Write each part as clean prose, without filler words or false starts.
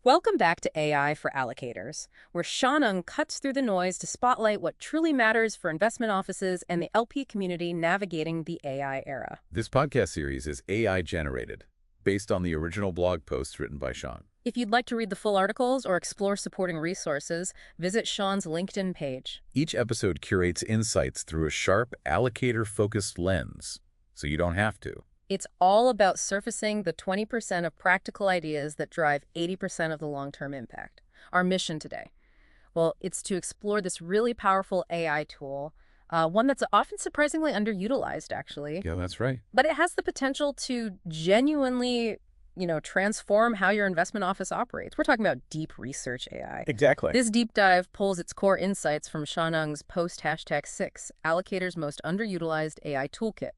Welcome back to AI for Allocators, where Shannon cuts through the noise to spotlight what truly matters for investment offices and the LP community navigating the AI era. This podcast series is AI generated, based on the original blog posts written by Sean. If you'd like to read the full articles or explore supporting resources, visit Sean's LinkedIn page. Each episode curates insights through a sharp, allocator-focused lens, so you don't have to. It's all about surfacing the 20% of practical ideas that drive 80% of the long-term impact. Our mission today, well, it's to explore this really powerful AI tool, one that's often surprisingly underutilized, actually. Yeah, that's right. But it has the potential to genuinely, transform how your investment office operates. We're talking about deep research AI. Exactly. This deep dive pulls its core insights from Shanung's post #6, Allocator's most underutilized AI toolkit.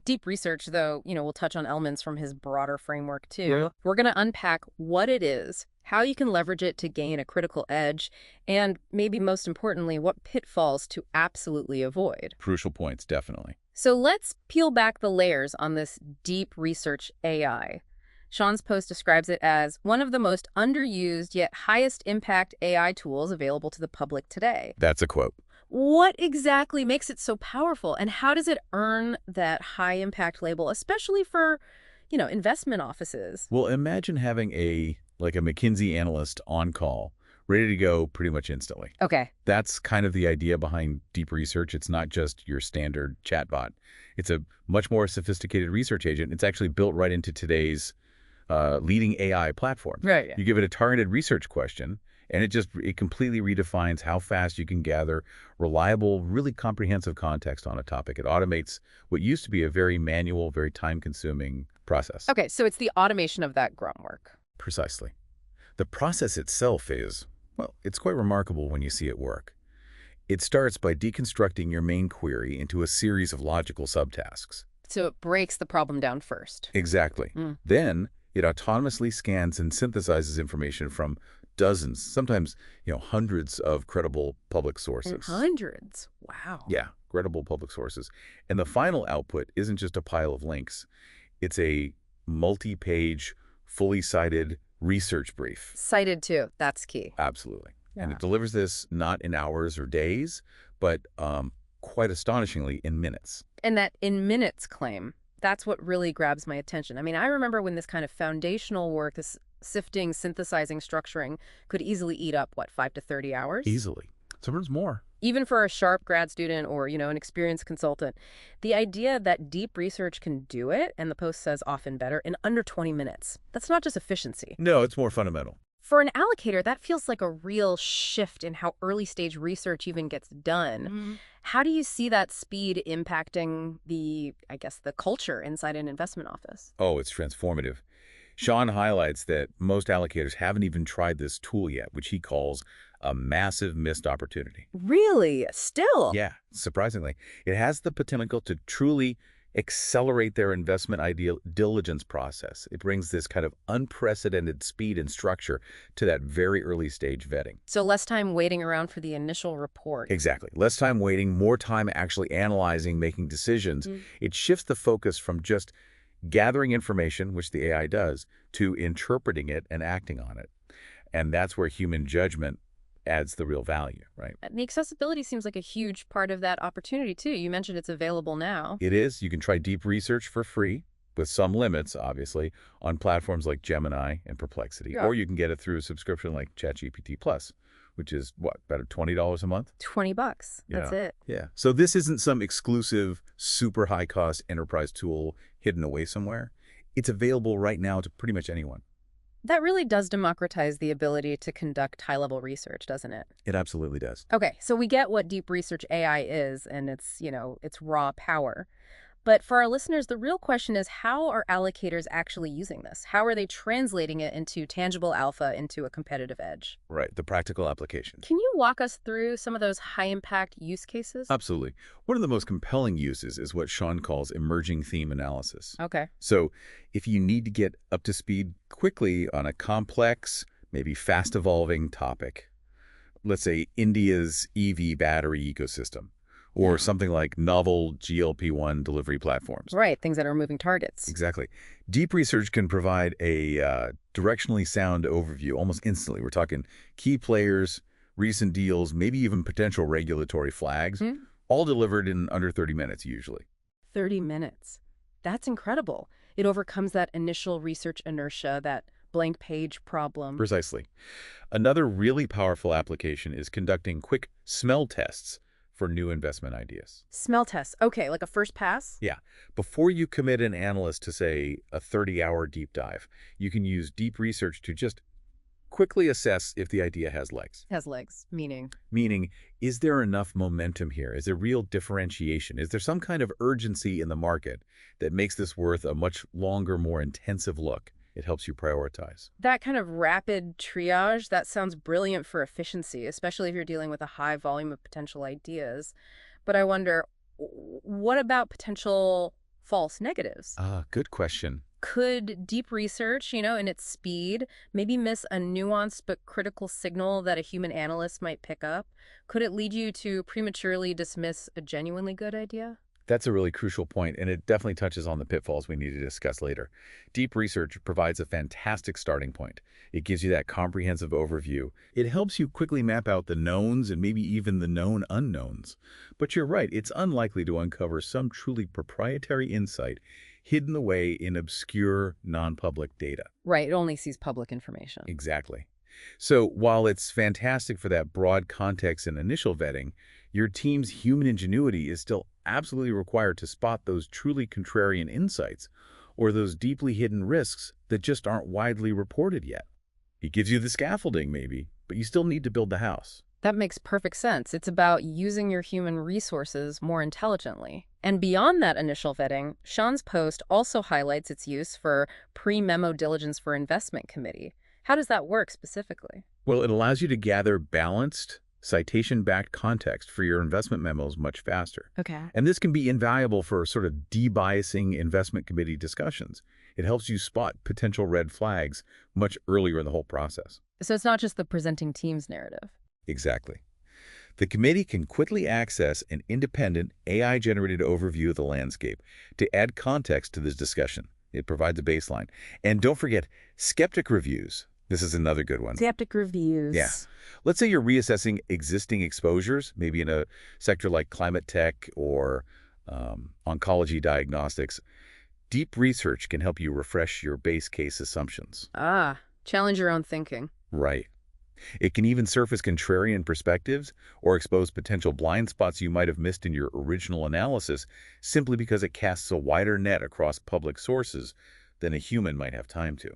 Deep research, though, we'll touch on elements from his broader framework, too. Yeah. We're going to unpack what it is, how you can leverage it to gain a critical edge, and maybe most importantly, what pitfalls to absolutely avoid. Crucial points, definitely. So let's peel back the layers on this deep research AI. Sean's post describes it as one of the most underused yet highest impact AI tools available to the public today. That's a quote. What exactly makes it so powerful, and how does it earn that high impact label, especially for, investment offices? Well, imagine having a McKinsey analyst on call, ready to go pretty much instantly. Okay. That's kind of the idea behind deep research. It's not just your standard chatbot. It's a much more sophisticated research agent. It's actually built right into today's leading AI platform. Right. Yeah. You give it a targeted research question, and it completely redefines how fast you can gather reliable, really comprehensive context on a topic. It automates what used to be a very manual, very time-consuming process. Okay, so it's the automation of that grunt work. Precisely. The process itself is, well, it's quite remarkable when you see it work. It starts by deconstructing your main query into a series of logical subtasks. So it breaks the problem down first. Exactly. Then it autonomously scans and synthesizes information from dozens, sometimes, hundreds of credible public sources. Hundreds. Wow. Yeah, credible public sources. And the final output isn't just a pile of links. It's a multi-page, fully cited research brief. Cited too. That's key. Absolutely. Yeah. And it delivers this not in hours or days, but quite astonishingly in minutes. And that in minutes claim, that's what really grabs my attention. I mean, I remember when this kind of foundational work, this sifting, synthesizing, structuring could easily eat up, 5 to 30 hours? Easily. Sometimes more. Even for a sharp grad student or, an experienced consultant. The idea that deep research can do it, and the post says often better, in under 20 minutes. That's not just efficiency. No, it's more fundamental. For an allocator, that feels like a real shift in how early stage research even gets done. How do you see that speed impacting the culture inside an investment office? Oh, it's transformative. Sean highlights that most allocators haven't even tried this tool yet, which he calls a massive missed opportunity. Really? Still? Yeah, surprisingly. It has the potential to truly accelerate their investment diligence process. It brings this kind of unprecedented speed and structure to that very early stage vetting. So less time waiting around for the initial report. Exactly. Less time waiting, more time actually analyzing, making decisions. It shifts the focus from just gathering information, which the AI does, to interpreting it and acting on it. And that's where human judgment adds the real value, right? The accessibility seems like a huge part of that opportunity, too. You mentioned it's available now. It is. You can try deep research for free, with some limits, obviously, on platforms like Gemini and Perplexity. Yeah. Or you can get it through a subscription like ChatGPT Plus, which is, about $20 a month? $20. That's it. Yeah. So this isn't some exclusive, super high-cost enterprise tool hidden away somewhere. It's available right now to pretty much anyone. That really does democratize the ability to conduct high-level research, doesn't it? It absolutely does. Okay, so we get what deep research AI is, and it's raw power. But for our listeners, the real question is, how are allocators actually using this? How are they translating it into tangible alpha, into a competitive edge? Right, the practical application. Can you walk us through some of those high-impact use cases? Absolutely. One of the most compelling uses is what Sean calls emerging theme analysis. Okay. So if you need to get up to speed quickly on a complex, maybe fast-evolving topic, let's say India's EV battery ecosystem, or something like novel GLP-1 delivery platforms. Right, things that are moving targets. Exactly. Deep research can provide a directionally sound overview almost instantly. We're talking key players, recent deals, maybe even potential regulatory flags, Hmm? all delivered in under 30 minutes usually. 30 minutes. That's incredible. It overcomes that initial research inertia, that blank page problem. Precisely. Another really powerful application is conducting quick smell tests for new investment ideas. Smell tests. Okay, like a first pass? Yeah. Before you commit an analyst to, say, a 30-hour deep dive, you can use deep research to just quickly assess if the idea has legs. Has legs, meaning. Meaning, is there enough momentum here? Is there real differentiation? Is there some kind of urgency in the market that makes this worth a much longer, more intensive look? It helps you prioritize. That kind of rapid triage, that sounds brilliant for efficiency, especially if you're dealing with a high volume of potential ideas. But I wonder, what about potential false negatives? Ah, good question. Could deep research, in its speed, maybe miss a nuanced but critical signal that a human analyst might pick up? Could it lead you to prematurely dismiss a genuinely good idea? That's a really crucial point, and it definitely touches on the pitfalls we need to discuss later. Deep research provides a fantastic starting point. It gives you that comprehensive overview. It helps you quickly map out the knowns and maybe even the known unknowns. But you're right, it's unlikely to uncover some truly proprietary insight hidden away in obscure, non-public data. Right, it only sees public information. Exactly. So while it's fantastic for that broad context and initial vetting, your team's human ingenuity is still absolutely required to spot those truly contrarian insights or those deeply hidden risks that just aren't widely reported yet. It gives you the scaffolding, maybe, but you still need to build the house. That makes perfect sense. It's about using your human resources more intelligently. And beyond that initial vetting, Sean's post also highlights its use for pre-memo diligence for investment committee. How does that work specifically? Well, it allows you to gather balanced, citation-backed context for your investment memos much faster. Okay. And this can be invaluable for sort of debiasing investment committee discussions. It helps you spot potential red flags much earlier in the whole process. So it's not just the presenting team's narrative. Exactly. The committee can quickly access an independent, AI-generated overview of the landscape to add context to this discussion. It provides a baseline. And don't forget, skeptic reviews. This is another good one. Skeptic reviews. Yeah. Let's say you're reassessing existing exposures, maybe in a sector like climate tech or oncology diagnostics. Deep research can help you refresh your base case assumptions. Ah, challenge your own thinking. Right. It can even surface contrarian perspectives or expose potential blind spots you might have missed in your original analysis simply because it casts a wider net across public sources than a human might have time to.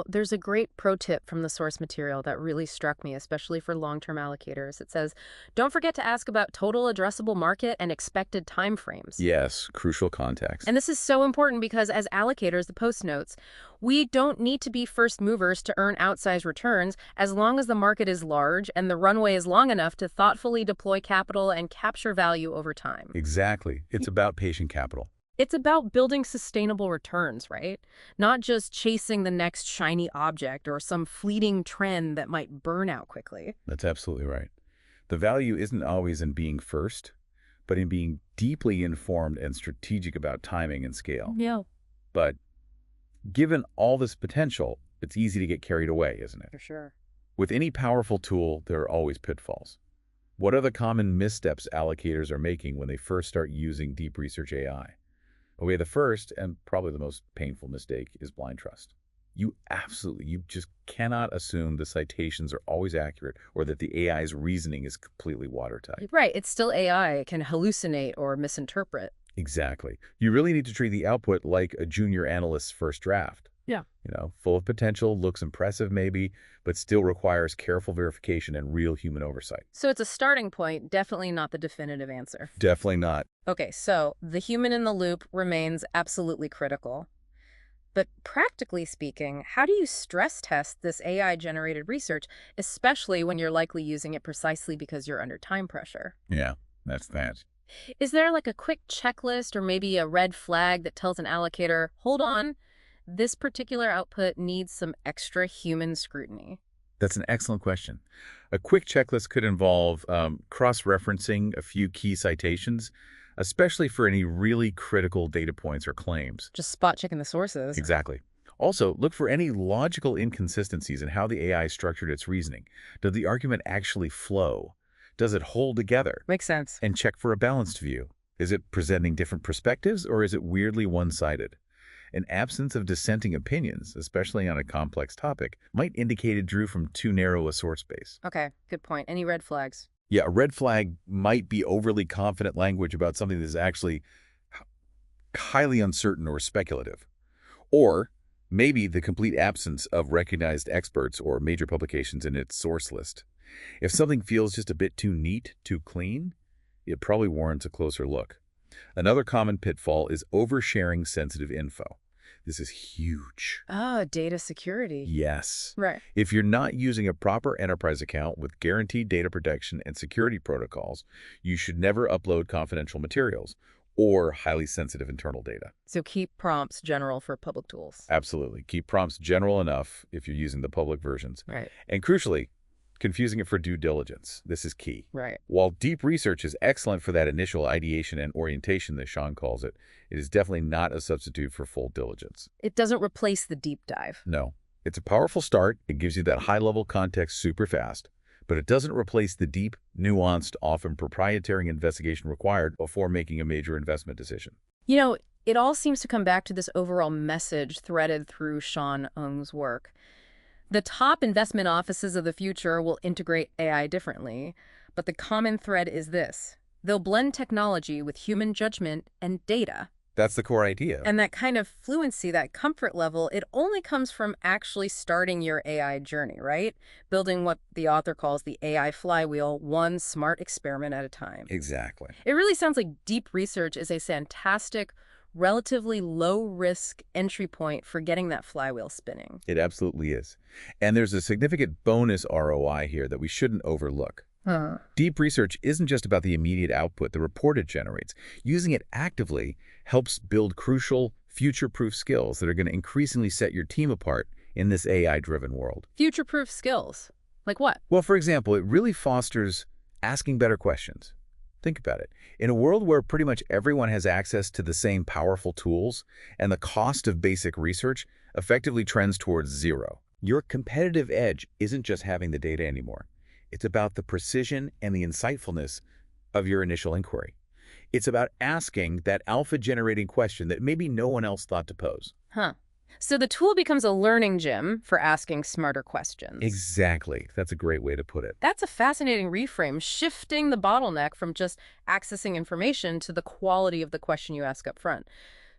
There's a great pro tip from the source material that really struck me, especially for long-term allocators. It says, don't forget to ask about total addressable market and expected timeframes. Yes, crucial context. And this is so important because as allocators, the post notes, we don't need to be first movers to earn outsized returns as long as the market is large and the runway is long enough to thoughtfully deploy capital and capture value over time. Exactly. It's about patient capital. It's about building sustainable returns, right? Not just chasing the next shiny object or some fleeting trend that might burn out quickly. That's absolutely right. The value isn't always in being first, but in being deeply informed and strategic about timing and scale. Yeah, But given all this potential, it's easy to get carried away, isn't it? for sure. With any powerful tool, there are always pitfalls. What are the common missteps allocators are making when they first start using deep research AI? Okay, the first and probably the most painful mistake is blind trust. You just cannot assume the citations are always accurate or that the AI's reasoning is completely watertight. Right, it's still AI. It can hallucinate or misinterpret. Exactly. You really need to treat the output like a junior analyst's first draft. Yeah. Full of potential, looks impressive maybe, but still requires careful verification and real human oversight. So it's a starting point, definitely not the definitive answer. Definitely not. Okay, so the human in the loop remains absolutely critical. But practically speaking, how do you stress test this AI-generated research, especially when you're likely using it precisely because you're under time pressure? Yeah, that's that. Is there like a quick checklist or maybe a red flag that tells an allocator, hold on, this particular output needs some extra human scrutiny? That's an excellent question. A quick checklist could involve cross-referencing a few key citations, especially for any really critical data points or claims. Just spot checking the sources. Exactly. Also, look for any logical inconsistencies in how the AI structured its reasoning. Does the argument actually flow? Does it hold together? Makes sense. And check for a balanced view. Is it presenting different perspectives, or is it weirdly one-sided? An absence of dissenting opinions, especially on a complex topic, might indicate it drew from too narrow a source base. Okay, good point. Any red flags? Yeah, a red flag might be overly confident language about something that is actually highly uncertain or speculative. Or maybe the complete absence of recognized experts or major publications in its source list. If something feels just a bit too neat, too clean, it probably warrants a closer look. Another common pitfall is oversharing sensitive info. This is huge. Oh, data security. Yes. Right. If you're not using a proper enterprise account with guaranteed data protection and security protocols, you should never upload confidential materials or highly sensitive internal data. So keep prompts general for public tools. Absolutely. Keep prompts general enough if you're using the public versions. Right. And crucially, confusing it for due diligence. This is key. Right. While deep research is excellent for that initial ideation and orientation that Sean calls it, it is definitely not a substitute for full diligence. It doesn't replace the deep dive. No. It's a powerful start. It gives you that high-level context super fast, but it doesn't replace the deep, nuanced, often proprietary investigation required before making a major investment decision. You know, it all seems to come back to this overall message threaded through Sean Ng's work. The top investment offices of the future will integrate AI differently, but the common thread is this. They'll blend technology with human judgment and data. That's the core idea. And that kind of fluency, that comfort level, it only comes from actually starting your AI journey, right? Building what the author calls the AI flywheel, one smart experiment at a time. Exactly. It really sounds like deep research is a fantastic, relatively low-risk entry point for getting that flywheel spinning. It absolutely is. And there's a significant bonus ROI here that we shouldn't overlook. Deep research isn't just about the immediate output the report it generates. Using it actively helps build crucial, future-proof skills that are going to increasingly set your team apart in this AI-driven world. Future-proof skills? Like what? Well, for example, it really fosters asking better questions. Think about it. In a world where pretty much everyone has access to the same powerful tools and the cost of basic research effectively trends towards zero, your competitive edge isn't just having the data anymore. It's about the precision and the insightfulness of your initial inquiry. It's about asking that alpha-generating question that maybe no one else thought to pose. So the tool becomes a learning gym for asking smarter questions. Exactly. That's a great way to put it. That's a fascinating reframe, shifting the bottleneck from just accessing information to the quality of the question you ask up front.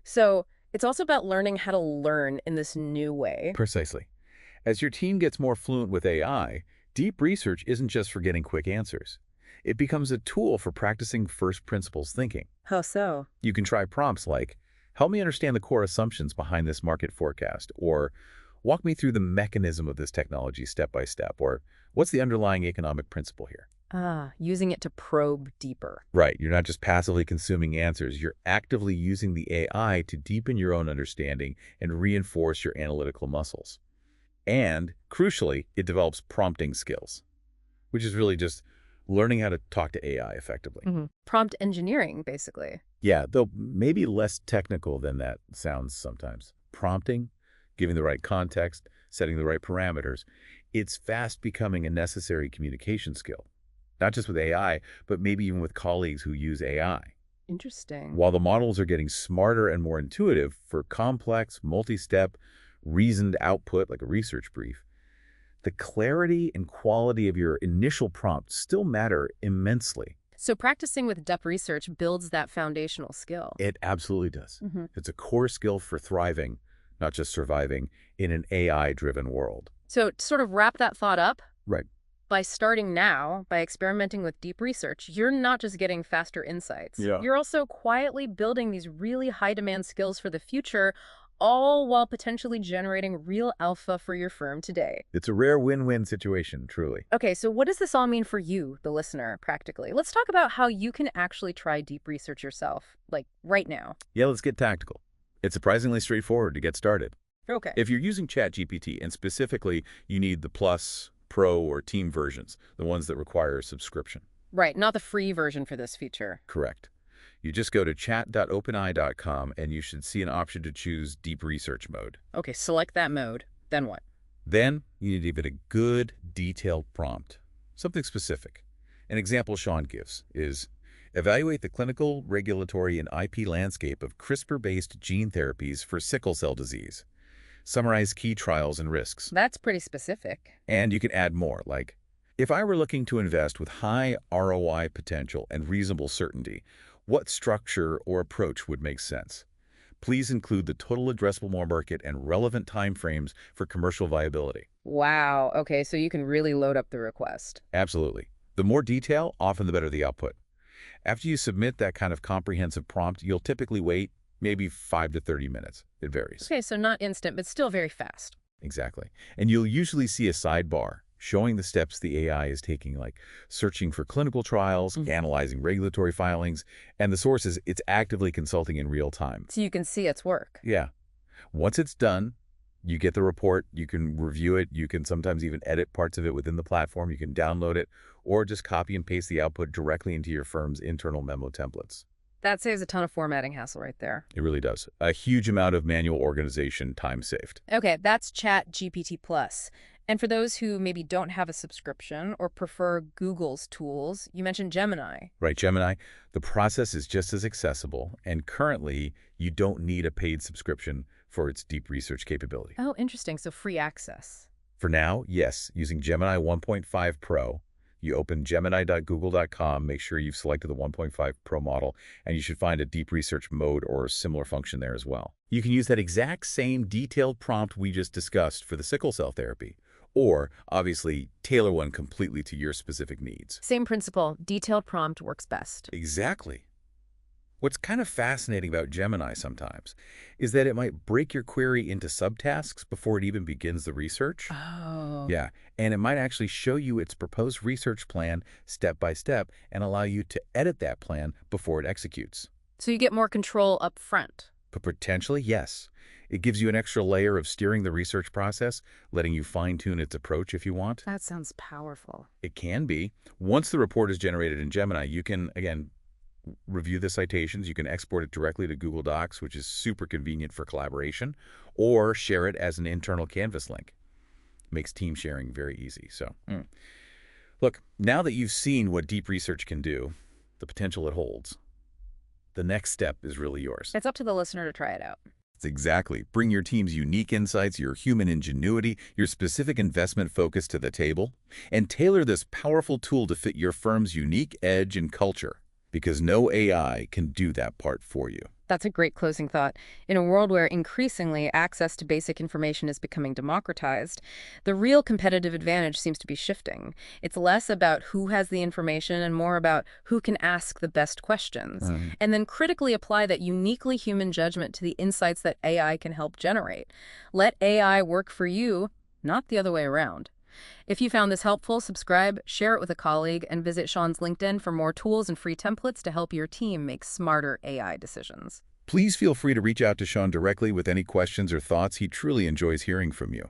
So it's also about learning how to learn in this new way. Precisely. As your team gets more fluent with AI, deep research isn't just for getting quick answers. It becomes a tool for practicing first principles thinking. How so? You can try prompts like, help me understand the core assumptions behind this market forecast, or walk me through the mechanism of this technology step by step, or what's the underlying economic principle here? Using it to probe deeper. Right. You're not just passively consuming answers. You're actively using the AI to deepen your own understanding and reinforce your analytical muscles. And, crucially, it develops prompting skills, which is really just learning how to talk to AI effectively. Prompt engineering, basically. Yeah, though maybe less technical than that sounds sometimes. Prompting, giving the right context, setting the right parameters, it's fast becoming a necessary communication skill. Not just with AI, but maybe even with colleagues who use AI. Interesting. While the models are getting smarter and more intuitive for complex, multi-step, reasoned output like a research brief, the clarity and quality of your initial prompt still matter immensely. So practicing with depth research builds that foundational skill. It absolutely does. It's a core skill for thriving, not just surviving, in an AI-driven world. So to sort of wrap that thought up, Right. by starting now, by experimenting with deep research, you're not just getting faster insights. Yeah. You're also quietly building these really high-demand skills for the future, all while potentially generating real alpha for your firm today. It's a rare win-win situation, truly. Okay, so what does this all mean for you, the listener, practically? Let's talk about how you can actually try deep research yourself, like right now. Yeah, let's get tactical. It's surprisingly straightforward to get started. Okay. If you're using ChatGPT, and specifically you need the Plus Pro or Team versions, the ones that require a subscription. Right, not the free version for this feature. Correct. You just go to chat.openai.com and you should see an option to choose Deep Research Mode. Okay, select that mode. Then what? Then you need to give it a good, detailed prompt, something specific. An example Sean gives is, evaluate the clinical, regulatory, and IP landscape of CRISPR-based gene therapies for sickle cell disease. Summarize key trials and risks. That's pretty specific. And you can add more, like, if I were looking to invest with high ROI potential and reasonable certainty, what structure or approach would make sense? Please include the total addressable market and relevant timeframes for commercial viability. Wow, okay, so you can really load up the request. Absolutely. The more detail, often the better the output. After you submit that kind of comprehensive prompt, you'll typically wait maybe 5 to 30 minutes. It varies. Okay, so not instant, but still very fast. Exactly. And you'll usually see a sidebar showing the steps the AI is taking, like searching for clinical trials, analyzing regulatory filings, and the sources it's actively consulting in real time. So you can see its work. Yeah. Once it's done, you get the report, you can review it, you can sometimes even edit parts of it within the platform, you can download it, or just copy and paste the output directly into your firm's internal memo templates. That saves a ton of formatting hassle right there. It really does. A huge amount of manual organization time saved. Okay, that's ChatGPT Plus. And for those who maybe don't have a subscription or prefer Google's tools, you mentioned Gemini. Right, Gemini, the process is just as accessible, and currently you don't need a paid subscription for its deep research capability. Oh, interesting. So free access. For now, yes, using Gemini 1.5 Pro, you open gemini.google.com, make sure you've selected the 1.5 Pro model, and you should find a deep research mode or a similar function there as well. You can use that exact same detailed prompt we just discussed for the sickle cell therapy, or obviously tailor one completely to your specific needs. Same principle. Detailed prompt works best. Exactly. What's kind of fascinating about Gemini sometimes is that it might break your query into subtasks before it even begins the research. Oh. Yeah, and it might actually show you its proposed research plan step by step and allow you to edit that plan before it executes. So you get more control up front. But potentially, yes. It gives you an extra layer of steering the research process, letting you fine-tune its approach if you want. That sounds powerful. It can be. Once the report is generated in Gemini, you can, again, review the citations. You can export it directly to Google Docs, which is super convenient for collaboration, or share it as an internal Canvas link. Makes team sharing very easy. Look, now that you've seen what deep research can do, the potential it holds, the next step is really yours. It's up to the listener to try it out. Exactly. Bring your team's unique insights, your human ingenuity, your specific investment focus to the table, and tailor this powerful tool to fit your firm's unique edge and culture, because no AI can do that part for you. That's a great closing thought. In a world where increasingly access to basic information is becoming democratized, the real competitive advantage seems to be shifting. It's less about who has the information and more about who can ask the best questions, and then critically apply that uniquely human judgment to the insights that AI can help generate. Let AI work for you, not the other way around. If you found this helpful, subscribe, share it with a colleague, and visit Sean's LinkedIn for more tools and free templates to help your team make smarter AI decisions. Please feel free to reach out to Sean directly with any questions or thoughts. He truly enjoys hearing from you.